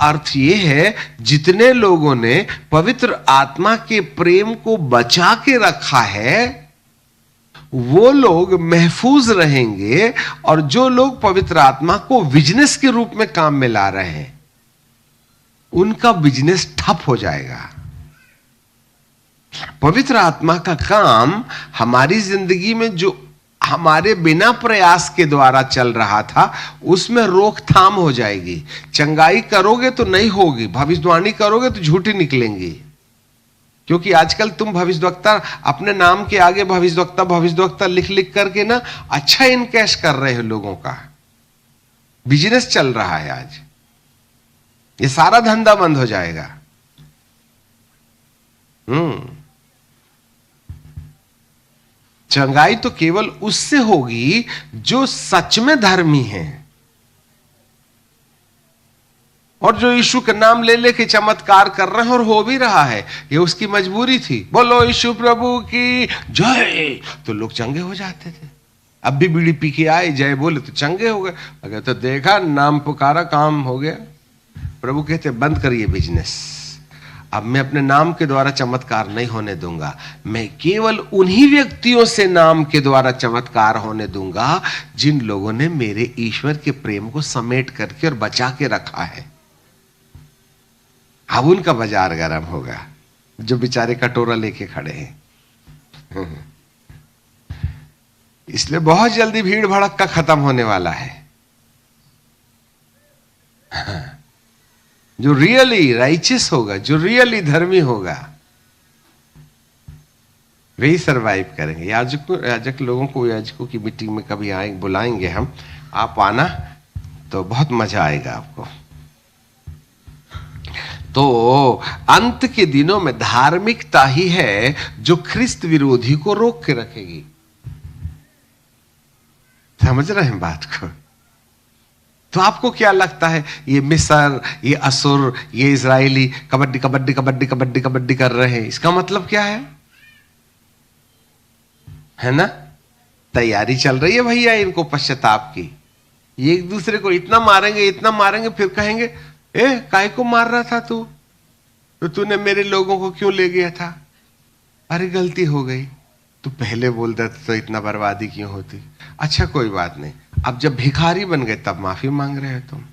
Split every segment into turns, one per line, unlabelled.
अर्थ यह है, जितने लोगों ने पवित्र आत्मा के प्रेम को बचा के रखा है वो लोग महफूज रहेंगे, और जो लोग पवित्र आत्मा को बिजनेस के रूप में काम में ला रहे हैं उनका बिजनेस ठप हो जाएगा। पवित्र आत्मा का काम हमारी जिंदगी में जो हमारे बिना प्रयास के द्वारा चल रहा था उसमें रोकथाम हो जाएगी। चंगाई करोगे तो नहीं होगी, भविष्यवाणी करोगे तो झूठी निकलेंगी, क्योंकि आजकल तुम भविष्यवक्ता अपने नाम के आगे भविष्यवक्ता भविष्यवक्ता लिख लिख करके ना अच्छा इनकैश कर रहे हो, लोगों का बिजनेस चल रहा है। आज ये सारा धंधा बंद हो जाएगा। चंगाई तो केवल उससे होगी जो सच में धर्मी है, और जो यीशु का नाम ले लेके चमत्कार कर रहे हैं, और हो भी रहा है, ये उसकी मजबूरी थी। बोलो यीशु प्रभु की जय, तो लोग चंगे हो जाते थे। अब भी बीड़ी पी के आए, जय बोले तो चंगे हो गए। अगर तो देखा, नाम पुकारा, काम हो गया। प्रभु कहते बंद करिए बिजनेस, अब मैं अपने नाम के द्वारा चमत्कार नहीं होने दूंगा। मैं केवल उन्हीं व्यक्तियों से नाम के द्वारा चमत्कार होने दूंगा जिन लोगों ने मेरे ईश्वर के प्रेम को समेट करके और बचा के रखा है। अब उनका बाजार गर्म होगा, जो बेचारे कटोरा लेके खड़े हैं। इसलिए बहुत जल्दी भीड़ भड़क का खत्म होने वाला है। जो रियली राइचियस होगा, जो रियली धर्मी होगा, वही सरवाइव करेंगे। याजक लोगों को याजकों की मीटिंग में कभी आएंगे, बुलाएंगे हम, आप आना तो बहुत मजा आएगा आपको। तो अंत के दिनों में धार्मिकता ही है जो ख्रिस्त विरोधी को रोक के रखेगी। समझ रहे हैं बात को? तो आपको क्या लगता है, ये मिस्र, ये असुर, ये इजरायली कबड्डी कबड्डी कबड्डी कबड्डी कबड्डी कर रहे हैं, इसका मतलब क्या है ना? तैयारी चल रही है भैया इनको पश्चाताप की। ये एक दूसरे को इतना मारेंगे, फिर कहेंगे काहे को मार रहा था तू, तो तूने मेरे लोगों को क्यों ले गया था? अरे गलती हो गई, तू पहले बोल देता तो इतना बर्बादी क्यों होती। अच्छा कोई बात नहीं, अब जब भिखारी बन गए तब माफी मांग रहे हो तुम।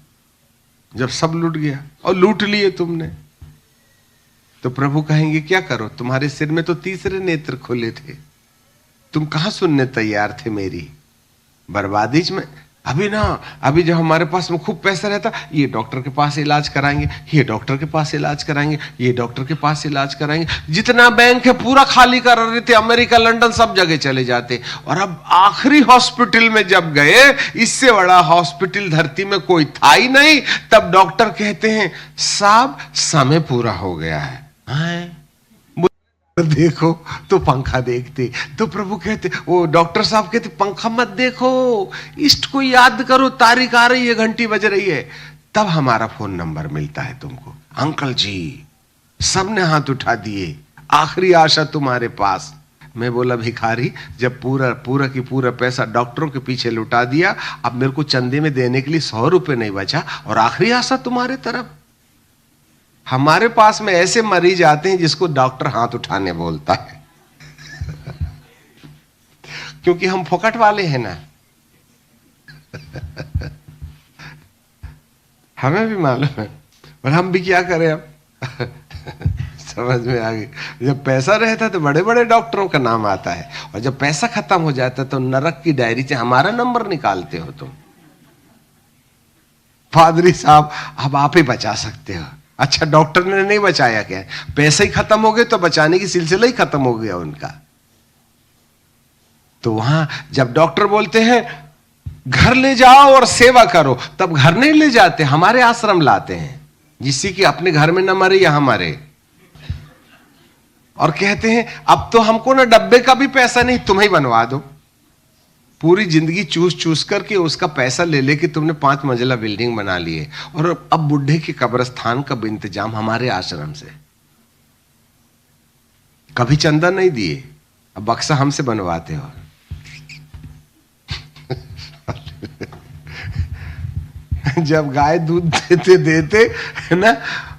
जब सब लूट गया और लूट लिए तुमने, तो प्रभु कहेंगे क्या करो, तुम्हारे सिर में तो तीसरे नेत्र खुले थे, तुम कहां सुनने तैयार थे मेरी बर्बादी में। अभी जब हमारे पास में खूब पैसा रहता, ये डॉक्टर के पास इलाज कराएंगे, ये डॉक्टर के पास इलाज कराएंगे, ये डॉक्टर के पास इलाज कराएंगे, जितना बैंक है पूरा खाली कर रहे थे, अमेरिका लंदन सब जगह चले जाते। और अब आखिरी हॉस्पिटल में जब गए, इससे बड़ा हॉस्पिटल धरती में कोई था ही नहीं, तब डॉक्टर कहते हैं साहब समय पूरा हो गया है। देखो तो पंखा देखते, तो प्रभु कहते, वो डॉक्टर साहब कहते पंखा मत देखो, इष्ट को याद करो, तारीख आ रही है, घंटी बज रही है। तब हमारा फोन नंबर मिलता है तुमको। अंकल जी सबने हाथ उठा दिए, आखिरी आशा तुम्हारे पास। मैं बोला भिखारी, जब पूरा की पूरा पैसा डॉक्टरों के पीछे लुटा दिया, अब मेरे को चंदे में देने के लिए 100 रुपए नहीं बचा, और आखिरी आशा तुम्हारे तरफ। हमारे पास में ऐसे मरीज आते हैं जिसको डॉक्टर हाथ उठाने बोलता है क्योंकि हम फोकट वाले हैं ना हमें भी मालूम है, और हम भी क्या करें अब समझ में आ गई। जब पैसा रहता है तो बड़े बड़े डॉक्टरों का नाम आता है, और जब पैसा खत्म हो जाता है तो नरक की डायरी से हमारा नंबर निकालते हो तुम। पादरी साहब अब आप ही बचा सकते हो। अच्छा डॉक्टर ने नहीं बचाया क्या? पैसे ही खत्म हो गए तो बचाने की सिलसिला ही खत्म हो गया उनका। तो वहां जब डॉक्टर बोलते हैं घर ले जाओ और सेवा करो, तब घर नहीं ले जाते, हमारे आश्रम लाते हैं, जिससे कि अपने घर में न मरे या हमारे। और कहते हैं अब तो हमको ना डब्बे का भी पैसा नहीं, तुम्हें बनवा दो। पूरी जिंदगी चूस चूस करके उसका पैसा ले लेके तुमने 5 मंजिला बिल्डिंग बना ली है, और अब बुढ़े के कब्रिस्तान का इंतजाम हमारे आश्रम से। कभी चंदा नहीं दिए, अब बक्सा हमसे बनवाते हो। जब गाय दूध देते देते है ना,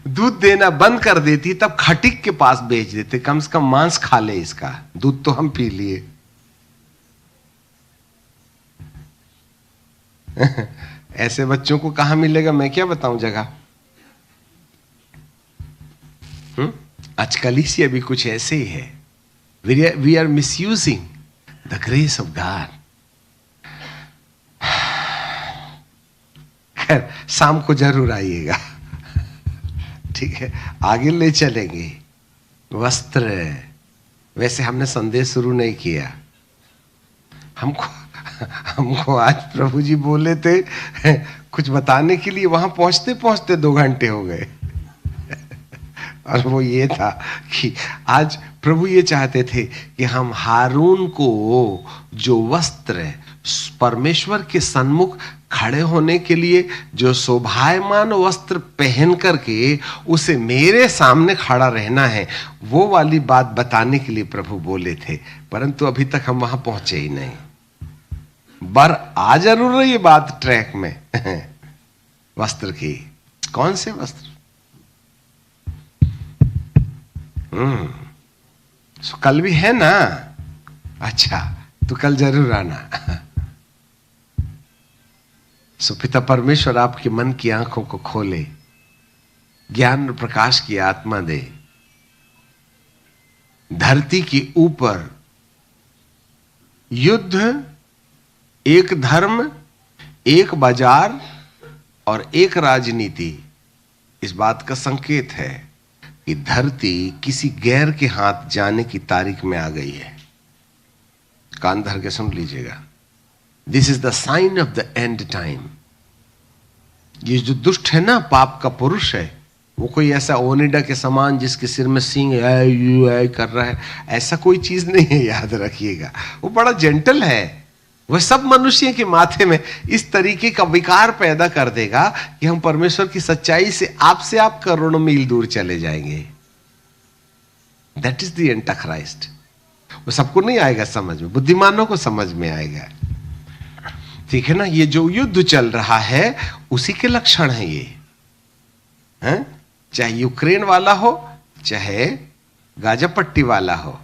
दूध देना बंद कर देती, तब खटिक के पास बेच देते, कम से कम मांस खा ले इसका, दूध तो हम पी लिए। ऐसे बच्चों को कहां मिलेगा, मैं क्या बताऊं जगह। आज कलीसिया भी कुछ ऐसे ही है। We are misusing the grace of God. खैर, शाम को जरूर आइएगा, ठीक है, आगे ले चलेंगे। वस्त्र, वैसे हमने संदेश शुरू नहीं किया, हमको आज प्रभु जी बोले थे कुछ बताने के लिए, वहां पहुंचते पहुंचते 2 घंटे हो गए। और वो ये था कि आज प्रभु ये चाहते थे कि हम हारून को जो वस्त्र परमेश्वर के सन्मुख खड़े होने के लिए जो शोभायमान वस्त्र पहन करके उसे मेरे सामने खड़ा रहना है, वो वाली बात बताने के लिए प्रभु बोले थे, परंतु अभी तक हम वहां पहुंचे ही नहीं। बर आ जरूर रही है बात ट्रैक में वस्त्र की। कौन से वस्त्र? सो कल भी है ना? अच्छा, तो कल जरूर आना। सो पिता परमेश्वर आपके मन की आंखों को खोले, ज्ञान और प्रकाश की आत्मा दे। धरती के ऊपर युद्ध, एक धर्म, एक बाजार और एक राजनीति, इस बात का संकेत है कि धरती किसी गैर के हाथ जाने की तारीख में आ गई है। कान धर के सुन लीजिएगा। This is the sign of the end time. ये जो दुष्ट है ना, पाप का पुरुष है, वो कोई ऐसा ओनिडा के समान जिसके सिर में सींग कर रहा है, ऐसा कोई चीज नहीं है, याद रखिएगा। वो बड़ा जेंटल है। वह सब मनुष्य के माथे में इस तरीके का विकार पैदा कर देगा कि हम परमेश्वर की सच्चाई से आप करोड़ों मील दूर चले जाएंगे। That is the antichrist. वो सबको नहीं आएगा समझ में, बुद्धिमानों को समझ में आएगा, ठीक है ना। ये जो युद्ध चल रहा है उसी के लक्षण है ये, हैं? चाहे यूक्रेन वाला हो, चाहे गाजा पट्टी वाला हो,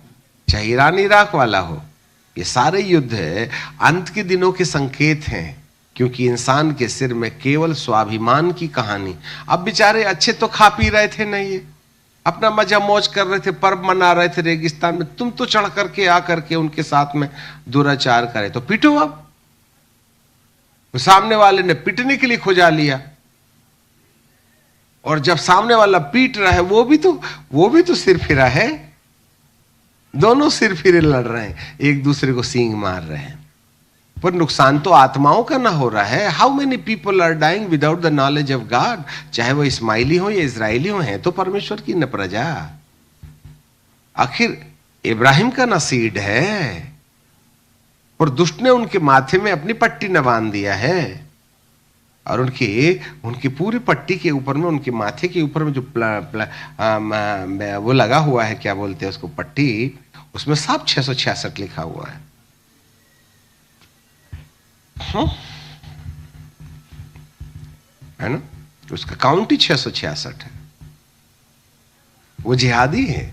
चाहे ईरान इराक वाला हो, ये सारे युद्ध अंत के दिनों के संकेत हैं, क्योंकि इंसान के सिर में केवल स्वाभिमान की कहानी। अब बेचारे अच्छे तो खा पी रहे थे, नहीं ये अपना मजा मौज कर रहे थे, पर्व मना रहे थे रेगिस्तान में, तुम तो चढ़ करके आ करके उनके साथ में दुराचार करे, तो पीटो। अब सामने वाले ने पीटने के लिए खुजा लिया, और जब सामने वाला पीट रहा है वो भी तो सिर फिरा है। दोनों सिर फिरे लड़ रहे हैं, एक दूसरे को सींग मार रहे हैं, पर नुकसान तो आत्माओं का ना हो रहा है। How many people are dying without the knowledge of God. चाहे वो इस्माइली हो या इजराइली हो, हैं तो परमेश्वर की न प्रजा। आखिर इब्राहिम का नसीब है, और दुष्ट ने उनके माथे में अपनी पट्टी न बांध दिया है, और उनकी पूरी पट्टी के ऊपर में, उनके माथे के ऊपर में जो वो लगा हुआ है, क्या बोलते हैं उसको, पट्टी, उसमें सब 666 लिखा हुआ है। है ना, उसका काउंट ही 666 है। वो जिहादी है,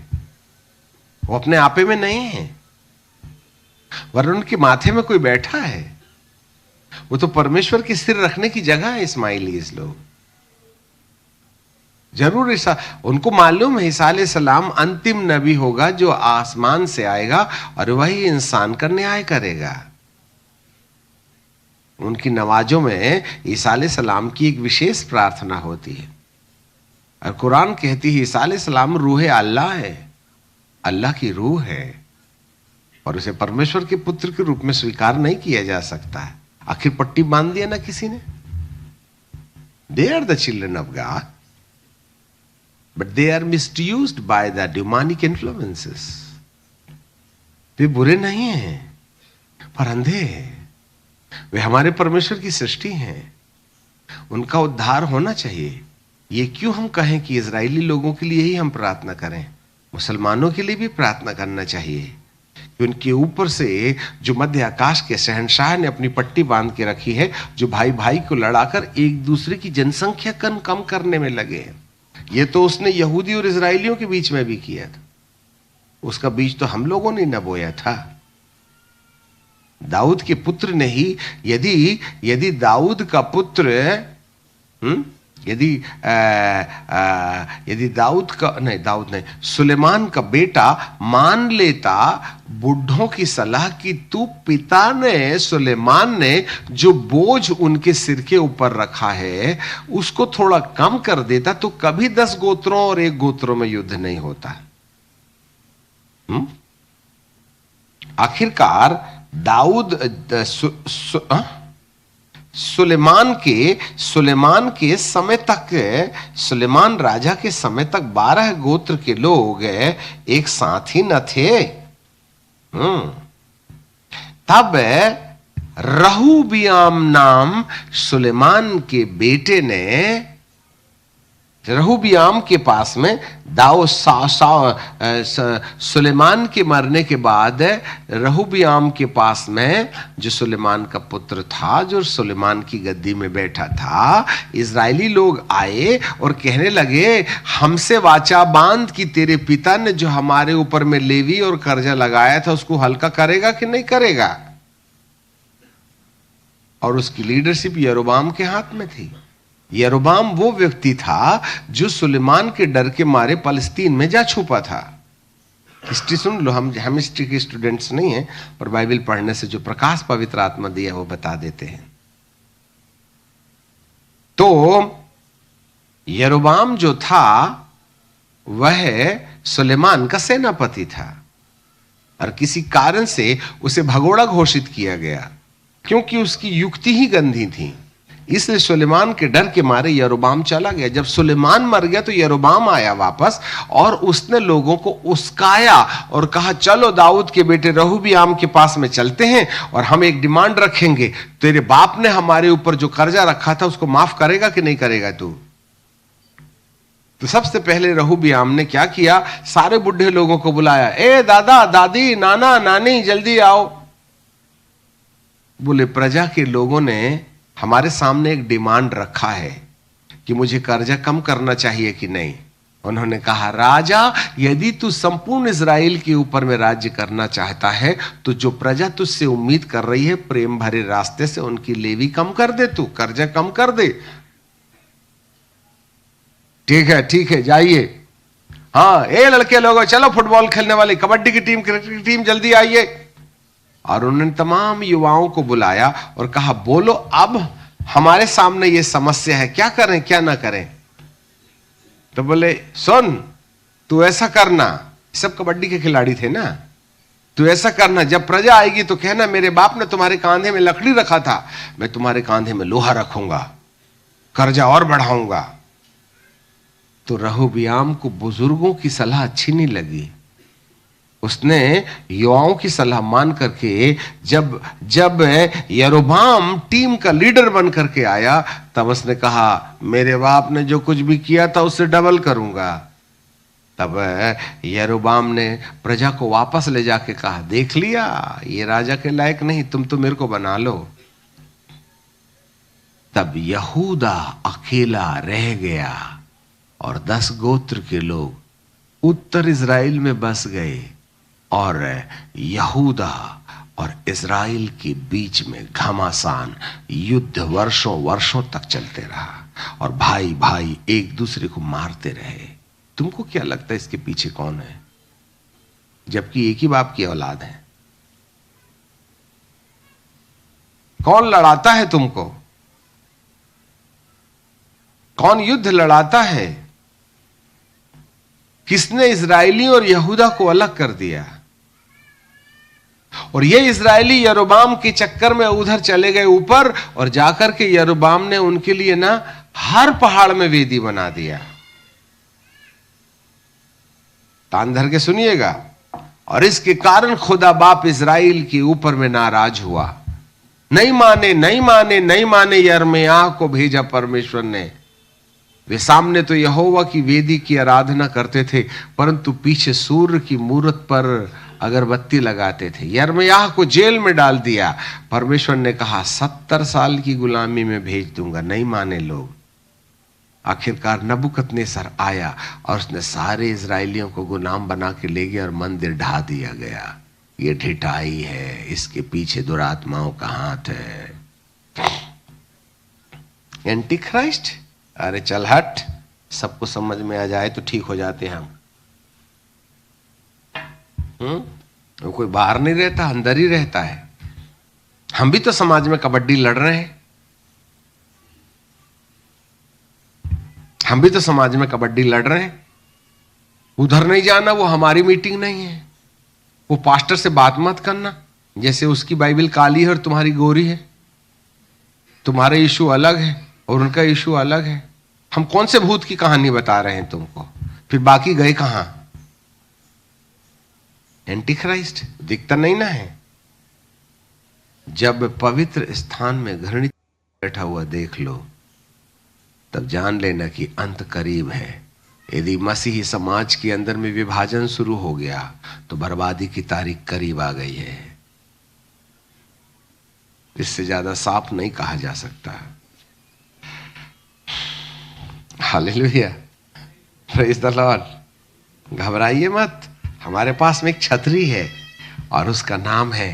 वो अपने आपे में नहीं है, वरन उनके माथे में कोई बैठा है। वो तो परमेश्वर की सिर रखने की जगह है इस्माइलीस लोग। जरूर उनको मालूम है ईसा अलैहिस्सलाम अंतिम नबी होगा जो आसमान से आएगा और वही इंसान का न्याय करेगा। उनकी नमाजों में ईसा अलैहिस्सलाम की एक विशेष प्रार्थना होती है, और कुरान कहती है ईसा अलैहिस्सलाम रूह अल्लाह है, अल्लाह की रूह है, और उसे परमेश्वर के पुत्र के रूप में स्वीकार नहीं किया जा सकता है। आखिर पट्टी बांध दिया ना किसी ने। They are the children of God, but they are misused by the demonic influences. वे बुरे नहीं हैं, पर अंधे हैं। वे हमारे परमेश्वर की सृष्टि हैं, उनका उद्धार होना चाहिए। ये क्यों हम कहें कि इजरायली लोगों के लिए ही हम प्रार्थना करें, मुसलमानों के लिए भी प्रार्थना करना चाहिए, कि उनके ऊपर से जो मध्य आकाश के शहंशाह ने अपनी पट्टी बांध के रखी है, जो भाई भाई को लड़ाकर एक दूसरे की जनसंख्या कम करने में लगे हैं। ये तो उसने यहूदी और इजराइलियों के बीच में भी किया था। उसका बीज तो हम लोगों ने न बोया था। दाऊद के पुत्र ने ही, यदि दाऊद का पुत्र यदि सुलेमान का बेटा मान लेता बुढ़ों की सलाह की, तू पिता ने, सुलेमान ने जो बोझ उनके सिर के ऊपर रखा है उसको थोड़ा कम कर देता, तो कभी 10 गोत्रों और 1 गोत्रों में युद्ध नहीं होता। आखिरकार दाऊद सुलेमान के समय तक, सुलेमान राजा के समय तक 12 गोत्र के लोग एक साथ ही न थे। तब रहूबियाम नाम सुलेमान के बेटे ने, रहूबियाम के पास में सुलेमान के मरने के बाद रहूबियाम के पास में जो सुलेमान का पुत्र था, जो सुलेमान की गद्दी में बैठा था, इजरायली लोग आए और कहने लगे, हमसे वाचा बांध कि तेरे पिता ने जो हमारे ऊपर में लेवी और कर्जा लगाया था उसको हल्का करेगा कि नहीं करेगा। और उसकी लीडरशिप यरोबाम के हाथ में थी। यरोबाम वो व्यक्ति था जो सुलेमान के डर के मारे फलस्तीन में जा छुपा था। हिस्ट्री सुन लो, हम हिस्ट्री के स्टूडेंट्स नहीं हैं, पर बाइबल पढ़ने से जो प्रकाश पवित्र आत्मा दिया वो बता देते हैं। तो यरोबाम जो था वह सुलेमान का सेनापति था और किसी कारण से उसे भगोड़ा घोषित किया गया, क्योंकि उसकी युक्ति ही गंदी थी। इसलिए सुलेमान के डर के मारे यरोबाम चला गया। जब सुलेमान मर गया तो यरोबाम आया वापस और उसने लोगों को उस्काया और कहा, चलो दाऊद के बेटे रहूबियाम के पास में चलते हैं और हम एक डिमांड रखेंगे, तेरे बाप ने हमारे ऊपर जो कर्जा रखा था उसको माफ करेगा कि नहीं करेगा तू। तो सबसे पहले रहूबियाम ने क्या किया, सारे बुढ़े लोगों को बुलाया, ए दादा दादी नाना नानी जल्दी आओ। बोले, प्रजा के लोगों ने हमारे सामने एक डिमांड रखा है कि मुझे कर्जा कम करना चाहिए कि नहीं। उन्होंने कहा, राजा यदि तू संपूर्ण इजराइल के ऊपर में राज्य करना चाहता है तो जो प्रजा तुझसे उम्मीद कर रही है प्रेम भरे रास्ते से उनकी लेवी कम कर दे, तू कर्जा कम कर दे। ठीक है जाइए। हाँ, ए लड़के लोगों, चलो फुटबॉल खेलने वाले, कबड्डी की टीम, क्रिकेट की टीम, जल्दी आइए। और उन्होंने तमाम युवाओं को बुलाया और कहा, बोलो अब हमारे सामने ये समस्या है, क्या करें क्या ना करें। तो बोले, सुन तू ऐसा करना, सब कबड्डी के खिलाड़ी थे ना, तू ऐसा करना, जब प्रजा आएगी तो कहना मेरे बाप ने तुम्हारे कांधे में लकड़ी रखा था, मैं तुम्हारे कांधे में लोहा रखूंगा, कर्जा और बढ़ाऊंगा। तो रहूबियाम को बुजुर्गों की सलाह अच्छी नहीं लगी। उसने युवाओं की सलाह मान करके जब यरोबाम टीम का लीडर बन करके आया, तब उसने कहा, मेरे बाप ने जो कुछ भी किया था उससे डबल करूंगा। तब यरोबाम ने प्रजा को वापस ले जाके कहा, देख लिया ये राजा के लायक नहीं, तुम तो मेरे को बना लो। तब यहूदा अकेला रह गया और 10 गोत्र के लोग उत्तर इजराइल में बस गए और यहूदा और इजराइल के बीच में घमासान युद्ध वर्षों तक चलते रहा और भाई भाई एक दूसरे को मारते रहे। तुमको क्या लगता है इसके पीछे कौन है, जबकि एक ही बाप की औलाद है? कौन लड़ाता है तुमको? कौन युद्ध लड़ाता है? किसने इजराइली और यहूदा को अलग कर दिया? और ये इजराइली यरोबाम के चक्कर में उधर चले गए ऊपर, और जाकर के यरोबाम ने उनके लिए ना हर पहाड़ में वेदी बना दिया। कान धर के सुनिएगा। और इसके कारण खुदा बाप इजराइल के ऊपर में नाराज हुआ। नहीं माने यिर्मयाह को भेजा परमेश्वर ने। वे सामने तो यहोवा की वेदी की आराधना करते थे, परंतु पीछे सूर्य की मूरत पर अगरबत्ती लगाते थे। यिर्मयाह को जेल में डाल दिया। परमेश्वर ने कहा 70 साल की गुलामी में भेज दूंगा, नहीं माने लोग। आखिरकार नबूकदनेस्सर आया और उसने सारे इजरायलियों को गुलाम बना के ले गया और मंदिर ढा दिया गया। ये ढिठाई है, इसके पीछे दुरात्माओं का हाथ है। एंटी क्राइस्ट, अरे चल हट, सबको समझ में आ जाए तो ठीक हो जाते हैं हम। वो कोई बाहर नहीं रहता, अंदर ही रहता है। हम भी तो समाज में कबड्डी लड़ रहे हैं, हम भी तो समाज में कबड्डी लड़ रहे हैं। उधर नहीं जाना, वो हमारी मीटिंग नहीं है। वो पास्टर से बात मत करना, जैसे उसकी बाइबल काली है और तुम्हारी गोरी है। तुम्हारा यीशु अलग है और उनका यीशु अलग है। हम कौन से भूत की कहानी बता रहे हैं तुमको, फिर बाकी गए कहां? एंटी क्राइस्ट दिखता नहीं ना है। जब पवित्र स्थान में घृणित बैठा हुआ देख लो, तब जान लेना कि अंत करीब है। यदि मसीही समाज के अंदर में विभाजन शुरू हो गया तो बर्बादी की तारीख करीब आ गई है। इससे ज्यादा साफ नहीं कहा जा सकता। Hallelujah, praise the Lord. घबराइए मत, हमारे पास में एक छतरी है और उसका नाम है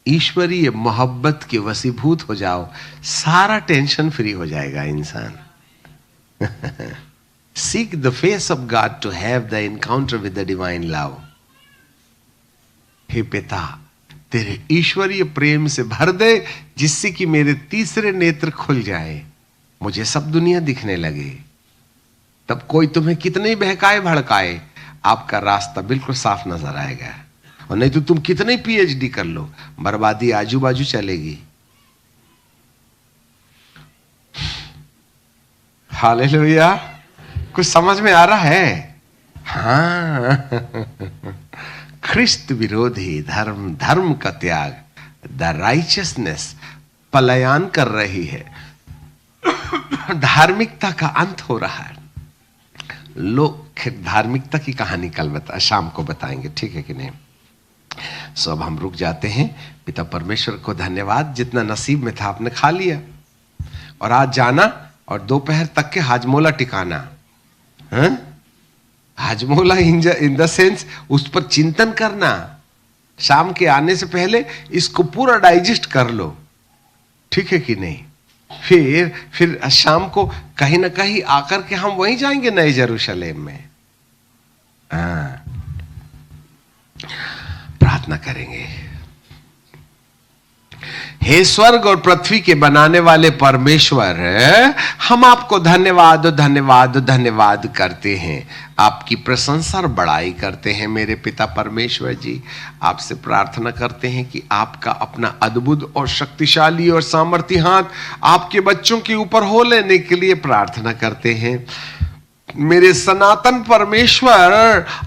ईश्वरीय मोहब्बत के वशीभूत हो जाओ, सारा टेंशन फ्री हो जाएगा इंसान। Seek the face of God to have the encounter with the divine love. हे पिता, तेरे ईश्वरीय प्रेम से भर दे, जिससे कि मेरे तीसरे नेत्र खुल जाए, मुझे सब दुनिया दिखने लगे। तब कोई तुम्हें कितने बहकाए भड़काए, आपका रास्ता बिल्कुल साफ नजर आएगा। और नहीं तो तुम कितने PhD कर लो, बर्बादी आजू बाजू चलेगी। हालेलुया, कुछ समझ में आ रहा है? हाँ, ख्रिस्त विरोधी धर्म, धर्म का त्याग, द राइचियसनेस पलायन कर रही है। धार्मिकता का अंत हो रहा है। लोग धार्मिकता की कहानी कल शाम को बताएंगे, ठीक है कि नहीं? सो अब हम रुक जाते हैं। पिता परमेश्वर को धन्यवाद, जितना नसीब में था आपने खा लिया। और आज जाना और दोपहर तक के हाजमोला टिकाना। हाजमोला इन द सेंस उस पर चिंतन करना। शाम के आने से पहले इसको पूरा डाइजेस्ट कर लो, ठीक है कि नहीं? फिर शाम को कहीं ना कहीं आकर के हम वहीं जाएंगे, नए यरूशलेम में। प्रार्थना करेंगे। हे स्वर्ग और पृथ्वी के बनाने वाले परमेश्वर, हम आपको धन्यवाद धन्यवाद धन्यवाद करते हैं, आपकी प्रशंसा और बड़ाई करते हैं। मेरे पिता परमेश्वर जी, आपसे प्रार्थना करते हैं कि आपका अपना अद्भुत और शक्तिशाली और सामर्थी हाथ आपके बच्चों के ऊपर हो लेने के लिए प्रार्थना करते हैं। मेरे सनातन परमेश्वर,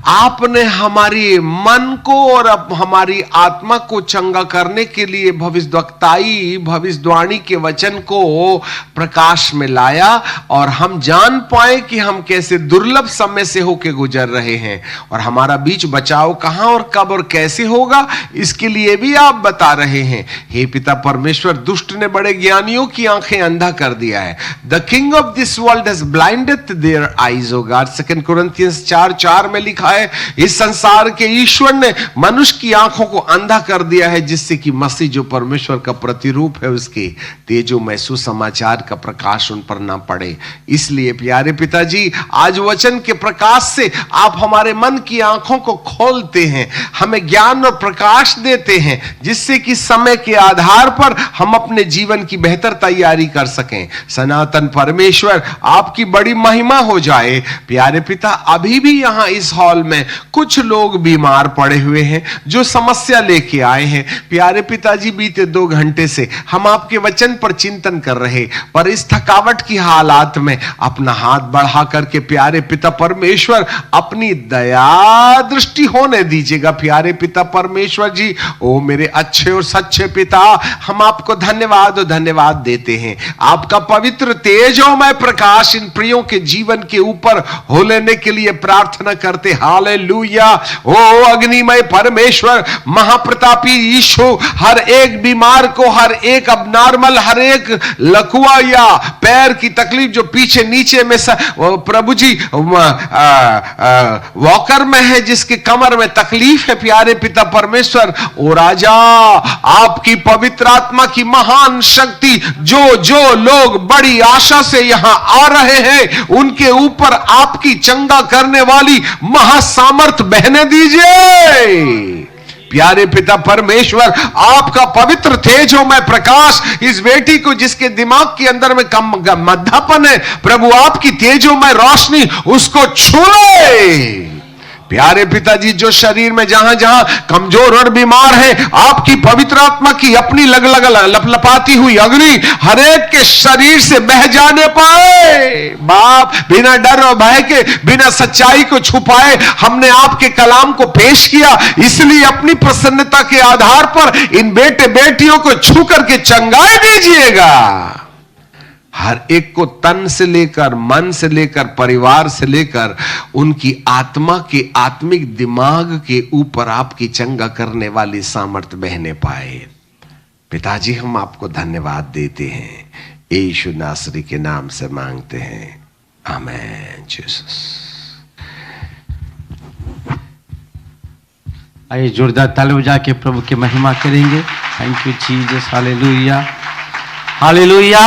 आपने हमारी मन को और अब हमारी आत्मा को चंगा करने के लिए भविष्यवक्ताई भविष्यवाणी के वचन को प्रकाश में लाया और हम जान पाए कि हम कैसे दुर्लभ समय से होके गुजर रहे हैं और हमारा बीच बचाव कहां और कब और कैसे होगा, इसके लिए भी आप बता रहे हैं। हे पिता परमेश्वर, दुष्ट ने बड़े ज्ञानियों की आंखें अंधा कर दिया है। The king of this world has blinded their eyes. 2 कोरिन्थियंस 4:4 में लिखा है, इस संसार के ईश्वर ने मनुष्य की आंखों को अंधा कर दिया है, जिससे कि मसीह जो परमेश्वर का प्रतिरूप है उसके तेजोमय सुसमाचार का प्रकाश उन पर ना पड़े। इसलिए प्यारे पिताजी, आज वचन के प्रकाश से आप हमारे मन की आंखों को खोलते हैं, हमें ज्ञान और प्रकाश देते हैं, जिससे कि समय के आधार पर हम अपने जीवन की बेहतर तैयारी कर सकें। सनातन परमेश्वर, आपकी बड़ी महिमा हो जाए। प्यारे पिता, अभी भी यहां इस हॉल में कुछ लोग बीमार पड़े हुए हैं जो समस्या लेके आए हैं। प्यारे पिताजी, बीते 2 घंटे से हम आपके वचन पर चिंतन कर रहे, पर इस थकावट की हालात में अपना हाथ बढ़ा करके प्यारे पिता परमेश्वर अपनी दया दृष्टि होने दीजिएगा। प्यारे पिता परमेश्वर जी, ओ मेरे अच्छे और सच्चे पिता, हम आपको धन्यवाद और धन्यवाद देते हैं। आपका पवित्र तेजोमय प्रकाश इन प्रियों के जीवन के ऊपर हो लेने के लिए प्रार्थना करते। हालेलुया। ओ अग्निमय परमेश्वर, महाप्रतापी यीशु, हर एक बीमार को, हर एक अबनॉर्मल, हर एक लकवा या पैर की तकलीफ जो पीछे नीचे में प्रभु जी वॉकर में है, जिसके कमर में तकलीफ है, प्यारे पिता परमेश्वर, ओ राजा, आपकी पवित्र आत्मा की महान शक्ति जो जो लोग बड़ी आशा से यहां आ रहे हैं उनके ऊपर आपकी चंगा करने वाली महासामर्थ बहने दीजिए। प्यारे पिता परमेश्वर, आपका पवित्र तेजोमय प्रकाश इस बेटी को, जिसके दिमाग के अंदर में मद्दापन है, प्रभु आपकी तेजोमय रोशनी उसको छू ले। प्यारे पिताजी, जो शरीर में जहां जहां कमजोर और बीमार है, आपकी पवित्र आत्मा की अपनी लपलपाती हुई अग्नि हर एक के शरीर से बह जाने पाए। बाप, बिना डर और भय के, बिना सच्चाई को छुपाए हमने आपके कलाम को पेश किया, इसलिए अपनी प्रसन्नता के आधार पर इन बेटे बेटियों को छू करके चंगाई दीजिएगा। हर एक को तन से लेकर, मन से लेकर, परिवार से लेकर, उनकी आत्मा के आत्मिक दिमाग के ऊपर आपकी चंगा करने वाली सामर्थ बहने पाए। पिताजी, हम आपको धन्यवाद देते हैं, यीशु नासरी के नाम से मांगते हैं, आमीन। जीसस।
आइए जोरदार ताली बजा के प्रभु की महिमा करेंगे। Thank you Jesus. Hallelujah, hallelujah.